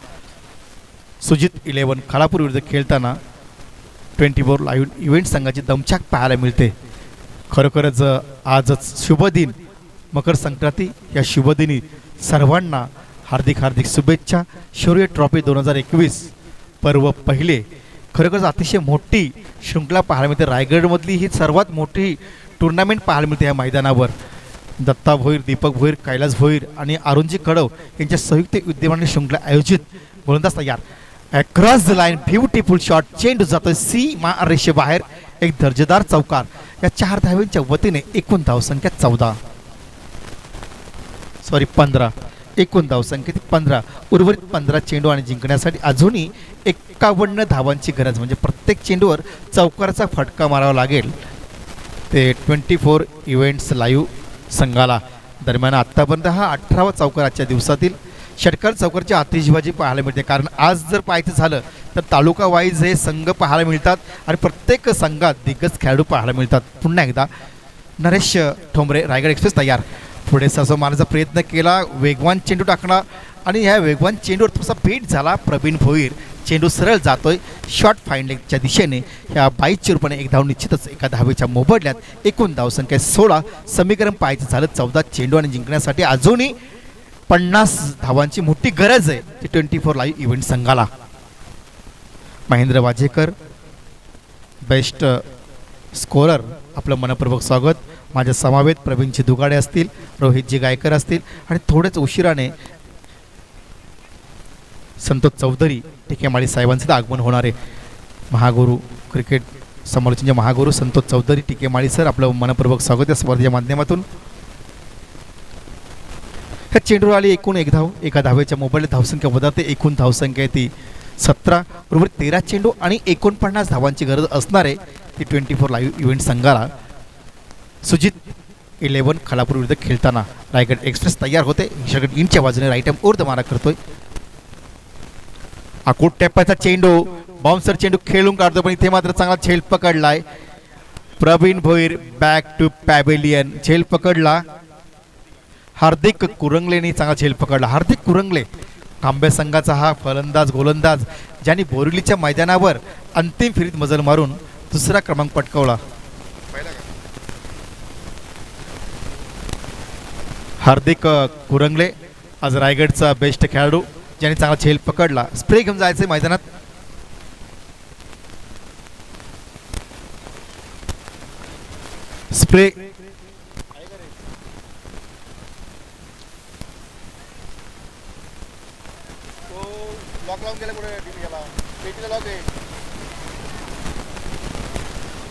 सुजित 11 खालापूर विरुद्ध खेळताना 24 लाईव्ह इव्हेंट संघाची दमछाक पाहायला मिळते. खरोखरच आजच शुभ दिन, मकर संक्रांती. या शुभदिनी सर्वांना हार्दिक हार्दिक शुभेच्छा. शौर्य ट्रॉफी 2021 पर्व पहिले. खरोखरच अतिशय मोठी शृंखला पाहायला मिळते. रायगडमधली ही सर्वात मोठी टुर्नामेंट पाहायला मिळते या मैदानावर. दत्ता भोईर, दीपक भोईर, कैलास भोईर आणि अरुणजी कडव यांच्या संयुक्त विद्यमाने शृंखला आयोजित. गोलंदाज तयार. Across the line beautiful shot. चेंडू जातोय सीमा रेषेबाहेर. एक दर्जेदार चौकार. या 4 धावांच्या वतीने एकूण धावसंख्या 15. एकूण धावसंख्येत 15. उर्वरित 15 चेंडू आणि जिंकण्यासाठी अजूनही 51 धावांची गरज. म्हणजे प्रत्येक चेंडूवर चौकाराचा फटका मारावा लागेल ते 24 इव्हेंट्स लाईव्ह संघाला. दरम्यान आत्तापर्यंत हा 18वा चौकार आजच्या दिवसातील. षटकार चौकारची आतिषबाजी पाहायला मिळते. कारण आज जर पाहायचं झालं तर तालुका वाईज हे संघ पाहायला मिळतात आणि प्रत्येक संघात दिग्गज खेळाडू पाहायला मिळतात. पुन्हा एकदा नरेश ठोंबरे, रायगड एक्सप्रेस तयार. पुढे सरसो मारण्याचा प्रयत्न केला, वेगवान चेंडू टाकला आणि ह्या वेगवान चेंडूवर थोडासा बेट झाला प्रवीण भोईर. चेंडू सरळ जातोय शॉर्ट फाईन लेगच्या दिशेने. ह्या 22 रूपाने एक धाव निश्चितच एका धावेच्या मोबदल्यात एकूण धावसंख्या 16. समीकरण पाहायचं झालं 14 चेंडू आणि जिंकण्यासाठी अजूनही 50 धावांची मोठी गरज आहे ती 24 लाईव्ह इव्हेंट संघाला. महेंद्र वाजेकर बेस्ट स्कोरर, आपलं मनपूर्वक स्वागत. माझ्या समावेत प्रवीणजी दुगाडे असतील, रोहितजी गायकर असतील आणि थोडेच उशिराने संतोष चौधरी टिकेमाळी साहेबांचं आगमन होणार आहे. महागुरू क्रिकेट समालोचनचे महागुरू संतोष चौधरी टिकेमाळी सर, आपलं मनपूर्वक स्वागत या स्पर्धेच्या माध्यमातून. ह्या चेंडूवर आली एकूण एक धाव. एका धावेच्या मोबाईल धावसंख्या वधारते. एकूण धावसंख्या ती 17. बरोबर 13 चेंडू आणि 49 धावांची गरज असणार आहे ती 24 लाईव्ह इव्हेंट संघाला. सुजित 11 खालापूर विरुद्ध खेळताना रायगड एक्सप्रेस तयार होते. इंच्या बाजूने राईट हँड ओर द मारा करतोय. आकोट टप्प्याचा चेंडू, बाउन्सर चेंडू खेळून काढतो, पण इथे मात्र चांगला झेल पकडलाय Pravin Bhoir. Back to pavilion. झेल पकडला हार्दिक कुरंगलेने. चांगला झेल पकडला हार्दिक कुरंगले, तांबे संघाचा हा फलंदाज गोलंदाज ज्यांनी बोरिवलीच्या मैदानावर अंतिम फेरीत मजल मारून दुसरा क्रमांक पटकावला. हार्दिक कुरंगले आज रायगडचा बेस्ट खेळाडू ज्याने चांगला झेल पकडला. स्प्रे घेऊन जायचं मैदानात. स्प्रे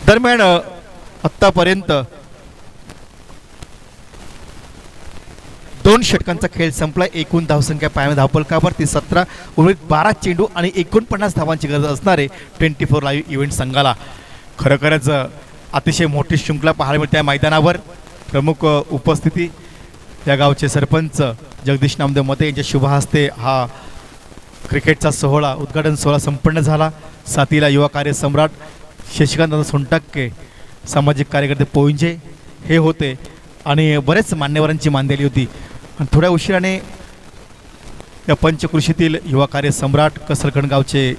दरम्यान आतापर्यंत 2 षटकांचा खेळ संपला. एकूण धावसंख्या पायाने धावफलकावर ती 17. उर्वरित 12 चेंडू आणि 49 धावांची गरज असणारे 24 लाईव्ह इव्हेंट संघाला. खरोखरच अतिशय मोठी शृंखला पाहायला मिळते या मैदानावर. प्रमुख उपस्थिती या गावचे सरपंच जगदीश नामदेव मते यांच्या शुभ हस्ते हा क्रिकेटचा सोहळा, उद्घाटन सोहळा संपन्न झाला. साथीला युवा कार्य सम्राट शशिकांत सोनटक्के, सामाजिक कार्यकर्ते पोईंजे हे होते आणि बरेच मान्यवरांची मानलेली होती. आणि थोड्या उशिराने या पंचकृषीतील युवा कार्य सम्राट कसरखंड गावचे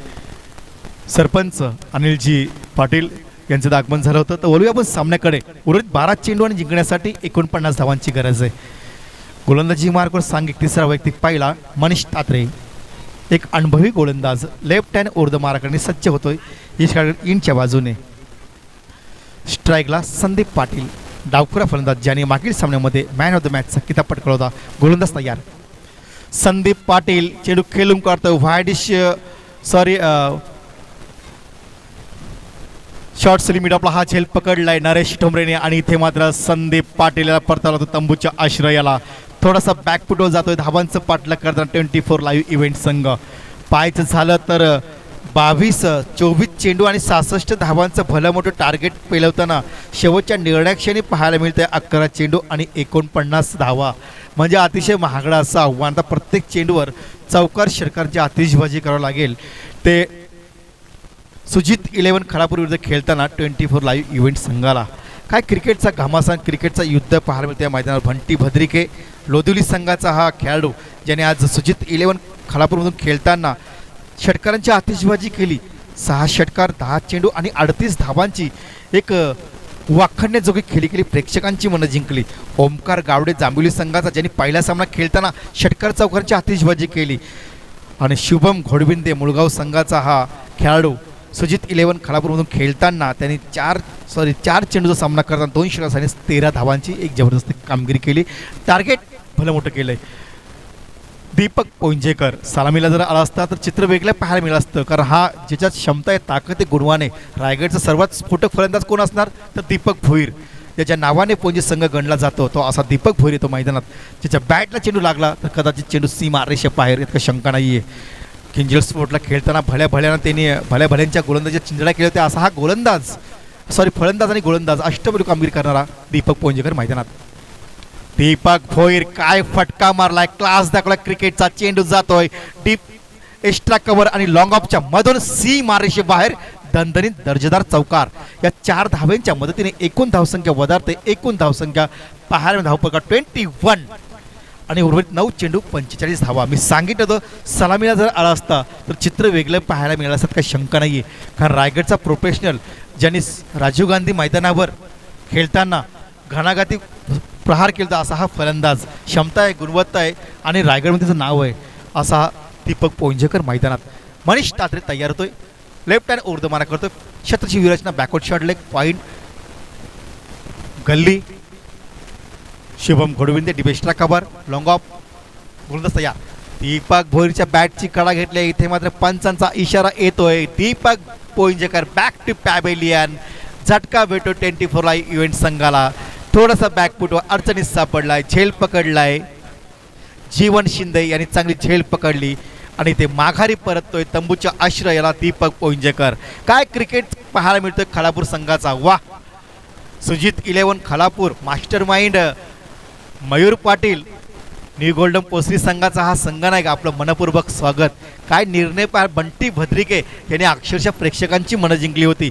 सरपंच अनिलजी पाटील यांचं आगमन झालं होतं. तर बोलूया आपण सामन्याकडे. उर्वरित 12 चेंडू आणि जिंकण्यासाठी 49 धावांची गरज आहे. गोलंदाजी मार्कवर सांघिक तिसरा वैयक्तिक पाहिला मनीष तात्रे, एक अनुभवी गोलंदाज लेफ्ट हँड ओर द मारा करणे सज्ज होतोय. इंच्या बाजूने स्ट्राईकला संदीप पाटील, डावखुरा फलंदाज ज्याने मागील सामन्यामध्ये मॅन ऑफ द मॅचचा किताब पटकावला होता. गोलंदाज तयार. संदीप पाटील चेंडू खेळून काढतोय. व्हायडिश शॉर्ट्स लिमिट आपला हा झेल पकडलाय नरेश ठोंबरेने आणि इथे मात्र संदीप पाटील परताला होता तंबूच्या आश्रयाला. थोडासा बॅकफुटवर जातोय, धावांचं पाठलाग करताना 24 लाईव्ह इव्हेंट संघ. पाहायचं झालं तर 22-24 चेंडू आणि 66 धावांचं भलं मोठं टार्गेट पेलवताना शेवटच्या निर्णयक्षणी पाहायला मिळते 11 चेंडू आणि 49 धावा. म्हणजे अतिशय महागडा असं आव्हान. आता प्रत्येक चेंडूवर चौकार षटकारांची आतिषबाजी करावं लागेल. ते सुजित 11 खळापूर विरुद्ध खेळताना 24 लाईव्ह इव्हेंट संघाला काय क्रिकेटचा घमासान, क्रिकेटचा युद्ध पाहायला मिळते या मैदानावर. बंटी भद्रिके लोधिवली संघाचा हा खेळाडू ज्याने आज सुजित 11 खळापूरमधून खेळताना षटकारांची आतिषबाजी केली. 6 षटकार, 10 चेंडू आणि 38 धावांची एक वाखण्याजोगी खेळी केली, प्रेक्षकांची मनं जिंकली. ओमकार गावडे जांभिवली संघाचा ज्यांनी पहिला सामना खेळताना षटकार चौकारांची आतिषबाजी केली. आणि शुभम घोडबिंदे मुळगाव संघाचा हा खेळाडू सुजित 11 खळापूरमधून खेळताना त्यांनी 4 चेंडूचा सामना करताना 2 षटकार आणि 13 धावांची एक जबरदस्त कामगिरी केली. टार्गेट भलं मोठं केलंय. दीपक पोंजेकर सलामीला जर आला असता तर चित्र वेगळं पाहायला मिळालं असतं, कारण हा ज्याच्यात क्षमता आहे, ताकद आहे, गुणवाने रायगडचा सर्वात स्फोटक फलंदाज कोण असणार तर दीपक भोईर. ज्याच्या नावाने पोंजे संघ गणला जातो तो असा दीपक भोईर येतो मैदानात. ज्याच्या बॅटला चेंडू लागला तर कदाचित चेंडू सीमा रेषे बाहेर, इतकं शंका नाही आहे. किंजल स्पोर्टला खेळताना भल्यानं त्यांनी भल्यांच्या गोलंदाजीच्या चिंजड्या केल्या होत्या असा हा फलंदाज आणि गोलंदाज अष्टपैलू कामगिरी करणारा दीपक पोंजेकर मैदानात. दीपक भोईर काय फटका मारलाय, क्लास दाखवला. क्रिकेटचा चेंडू जातोय डीप एक्स्ट्रा कव्हर आणि लॉंग ऑफच्या मधून सी मारेशे बाहेर. दणदणीत दर्जेदार चौकार. या 4 धाव्यांच्या मदतीने एकूण धावसंख्या वधारते. एकूण धावसंख्या पाहायला धावपका 21 आणि उर्वरित 9 चेंडू 45 धावा. मी सांगितलं होतं सलामीला जर आला असता तर चित्र वेगळं पाहायला मिळालं असतं, काही शंका नाही आहे. कारण रायगडचा प्रोफेशनल ज्यांनी राजीव गांधी मैदानावर खेळताना घणाघाती प्रहार केला असा हा फलंदाज, क्षमता आहे, गुणवत्ता आहे आणि रायगडमध्ये त्याचं नाव आहे असा हा दीपक पोंजेकर मैदानात. मनीष तात्रे तयार होतोय, लेफ्ट हँड उर्दमाना करतोय. शतची विरचना backward short leg point gully. Shubham Ghodvinde डिबेस्ट्रा कव्हर लॉंग ऑफ गोलंदाज तयार. दीपक भोईरच्या बॅटची कडा घेतली. इथे मात्र पंचांचा इशारा येतोय. Deepak Ponjekar back to pavilion. झटका भेटो 24 लाईव्ह इव्हेंट संघाला. थोडासा बॅकफुटवर अडचणीत सापडलाय, झेल पकडलाय. जीवन शिंदे यांनी चांगली झेल पकडली आणि ते माघारी परततोय तंबूच्या आश्रयाला दीपक पोंजेकर. काय क्रिकेट पाहायला मिळतोय खळापूर संघाचा. वा, Sujit 11 Khalapur mastermind Mayur Patil new golden Posari संघाचा हा संघनायक, आपलं मनपूर्वक स्वागत. काय निर्णय पार. बंटी भद्रिके यांनी अक्षरशः प्रेक्षकांची मनं जिंकली होती.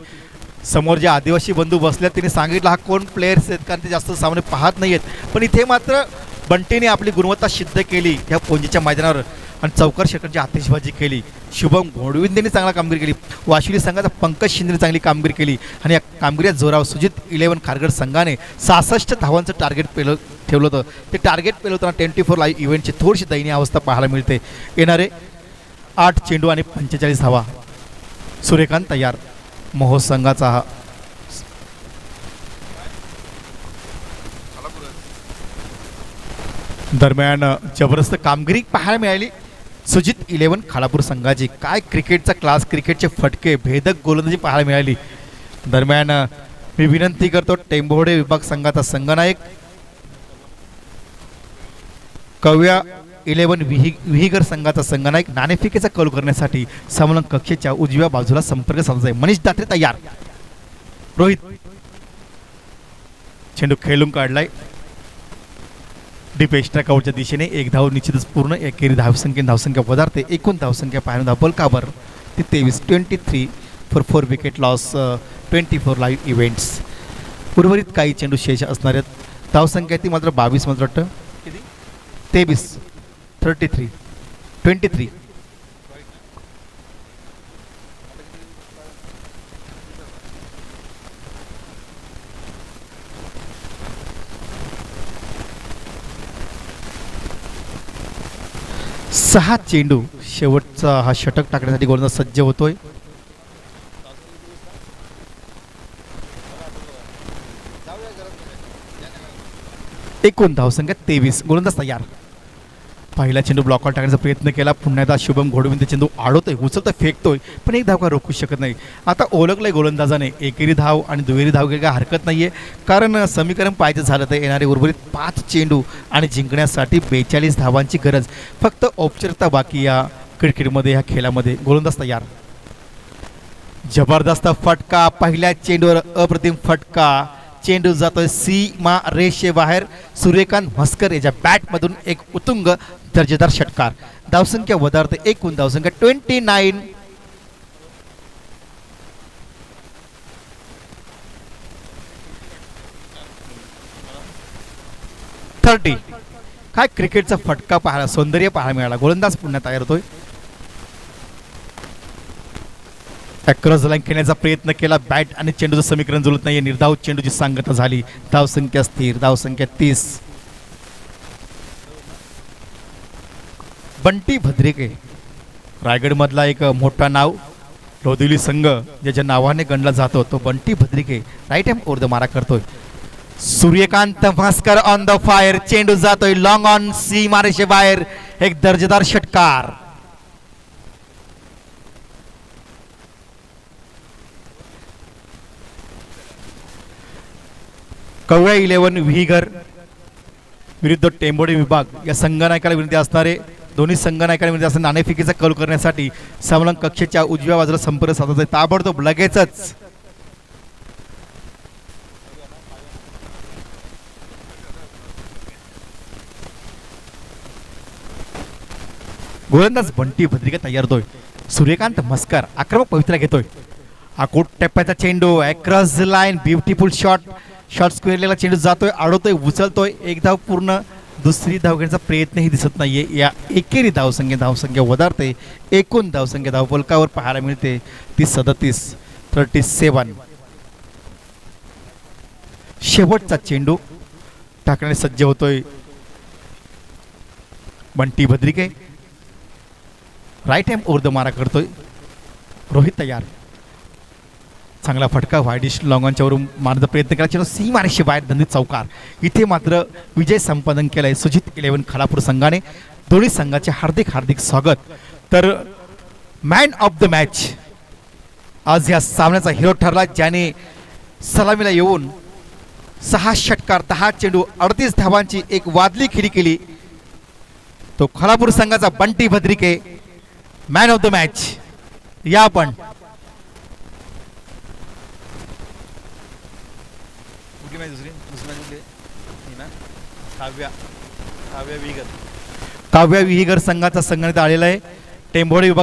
समोर जे आदिवासी बंधू बसले त्यांनी सांगितलं हा कोण प्लेयर्स आहेत, कारण ते जास्त सामने पाहत नाही आहेत. पण इथे मात्र बंटीने आपली गुणवत्ता सिद्ध केली ह्या पोंजेच्या मैदानावर आणि चौकार षटकांची आतिषबाजी केली. शुभम घोडविंदेने चांगला कामगिरी केली. वाशिवली संघाचा पंकज शिंदेने चांगली कामगिरी केली आणि या कामगिरीच्या जोरावर सुजित 11 खारघर संघाने 66 धावांचं टार्गेट ठेवलं होतं. ते टार्गेट पेलवताना 24 लाईव्ह इव्हेंटची थोडीशी दयनीय अवस्था पाहायला मिळते. येणारे 8 चेंडू आणि 45 धावा. सूर्यकांत तयार मोहो संघाचा हा दरम्यान जबरदस्त कामगिरी पाहायला मिळाली सुजित 11 खालापूर संघाची. काय क्रिकेटचा क्लास, क्रिकेटचे फटके, भेदक गोलंदाजी पाहायला मिळाली. दरम्यान मी विनंती करतो टेंभोडे विभाग संघाचा संघनायक कव्या 11 विहीगर संघाचा संघनायक नाणेफेकीचा कौल करण्यासाठी समलन कक्षेच्या उजव्या बाजूला संपर्क साधायचा आहे. मनीष दात्रे तयार. रोहित चेंडू खेळून काढलाय डीप एक्स्ट्रा कव्हरच्या दिशेने. एक धाव निश्चितच पूर्ण. एकेरी धावसंख्या वधारते. एकूण धावसंख्या पाहायला धावल काबर ते 23 for 4 wicket loss 24 live events. उर्वरित काही चेंडू शेष असणाऱ्या धावसंख्या ती मात्र 22 मात्र वाटतं 23 6 चेंडू. शेवटचा हा षटक टाकण्यासाठी गोलंदाज सज्ज होतोय. एकूण धावसंख्या 23. गोलंदाज तयार. पहिला चेंडू ब्लॉकआउट टाकण्याचा प्रयत्न केला, पुन्हा एकदा शुभम घोडविंद चेंडू आडवतोय, उचलतोय, फेकतोय, पण एक धाव का रोखू शकत नाही. आता ओळखलंय गोलंदाजाने एकेरी धाव आणि दुहेरी धाव घ्यायला हरकत नाही आहे, कारण समीकरण पाहिजे झालं तर येणारे उर्वरित 5 चेंडू आणि जिंकण्यासाठी 42 धावांची गरज. फक्त औपचारिकता बाकी या क्रिकेटमध्ये, ह्या खेळामध्ये. गोलंदाज तयार. जबरदस्त फटका, पहिल्या चेंडूवर अप्रतिम फटका, चेंडू जातोय सीमा रेषेबाहेर. सूर्यकांत म्हस्कर याच्या बॅटमधून एक उत्तुंग दर्जेदार षटकार. धावसंख्या वधारते, एकूण धावसंख्या 29. काय क्रिकेटचा फटका पाहायला, सौंदर्य पाहायला मिळाला. गोलंदाज पुन्हा तयार होतोय. क्रॉस लाईन खेळण्याचा प्रयत्न केला, बॅट आणि चेंडूचं समीकरण जुळत नाहीये. निर्धाव चेंडूची सांगता झाली. धावसंख्या स्थिर, धावसंख्या 30. बंटी भद्रिके रायगडमधला एक मोठा नाव, लोधिवली संघ ज्याच्या नावाने गणला जातो तो Bunty Bhadrike right hand over the मारा करतोय. Suryakant Bhaskar on the fire, चेंडू जातोय लॉंग ऑन सीमारेषे बाहेर, एक दर्जेदार षटकार. कवळ्या 11 विहीगर विरुद्ध टेंबोडे विभाग या संघनायकाला विनंती असणारे, दोन्ही संघनायकाला विनंती असणारे नाणेफेकीचा कौल करण्यासाठी समलन कक्षेच्या उजव्या बाजूला संपर्क साधायचा आहे. ताबडतोब लगेचच. गोलंदाज बंटी भद्रिके तयार होतोय. सूर्यकांत म्हस्कर आक्रमक पवित्रा घेतोय. आकोट टप्प्याचा चेंडू क्रॉस लाईन, ब्युटिफुल शॉट स्क्वेअरला चेंडू जातोय, अडवतोय, उचलतोय, एक धाव पूर्ण. दुसरी धाव घेण्याचा प्रयत्नही दिसत नाहीये. या एकेरी धावसंख्या वधारते, एकूण धावसंख्या धावफलकावर पाहायला मिळते ती 37. शेवटचा चेंडू टाकण्यास सज्ज होतोय Bunty Bhadrike. Right hand over the मारा करतोय. रोहित तयार. चांगला फटका, वाईडिश लॉंगॉनच्यावरून मारण्याचा प्रयत्न केला, चेंडू सीमारेषे बाहेर, धंदीत चौकार. इथे मात्र विजय संपादन केलाय सुजित 11 खालापूर संघाने. दोन्ही संघाचे हार्दिक स्वागत. तर मॅन ऑफ द मॅच आज या सामन्याचा हिरो ठरला, ज्याने सलामीला येऊन 6 षटकार, 10 चेंडू, 38 धावांची एक वादळी खेळी केली. तो खालापूर संघाचा Bunty Bhadrike man of the match. या आपण काव्या विहीगर संघाचा संघात आलेला आहे. टेंभोडे विभाग